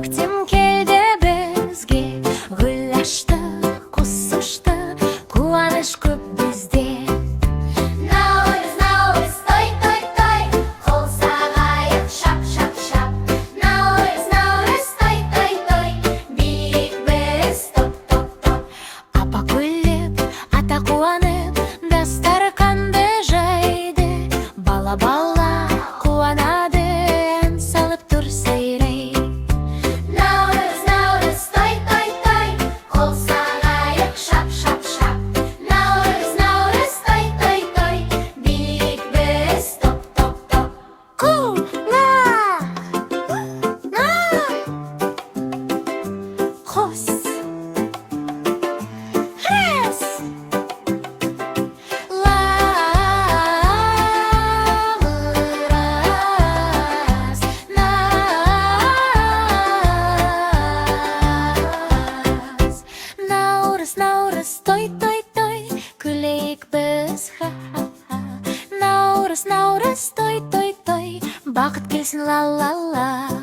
Көктем келді бізге, гүл ашты, құс ұшты, қуаныш көп бізде. Наурыз, наурыз, той, той, той, қол сағайып, шап, шап, шап. Наурыз, наурыз, той, той, той, биік біз, топ, топ, топ. Апа күліп, ата қуанып, дастарханды жайды. Бала қуанады, ән салып тұр сайрай. Наурыз, наурыз, той, той, той, қол сағайық, шап, шап, шап. Наурыз, наурыз, той, той, той, биік біз, топ, топ, топ. Қос. Рес. Ламырас. Наурыз, наурыз, той, той, той, күлейік біз, ха-ха-ха. Наурыз, наурыз, той, той, той, бақыт келсін, ла-ла-ла.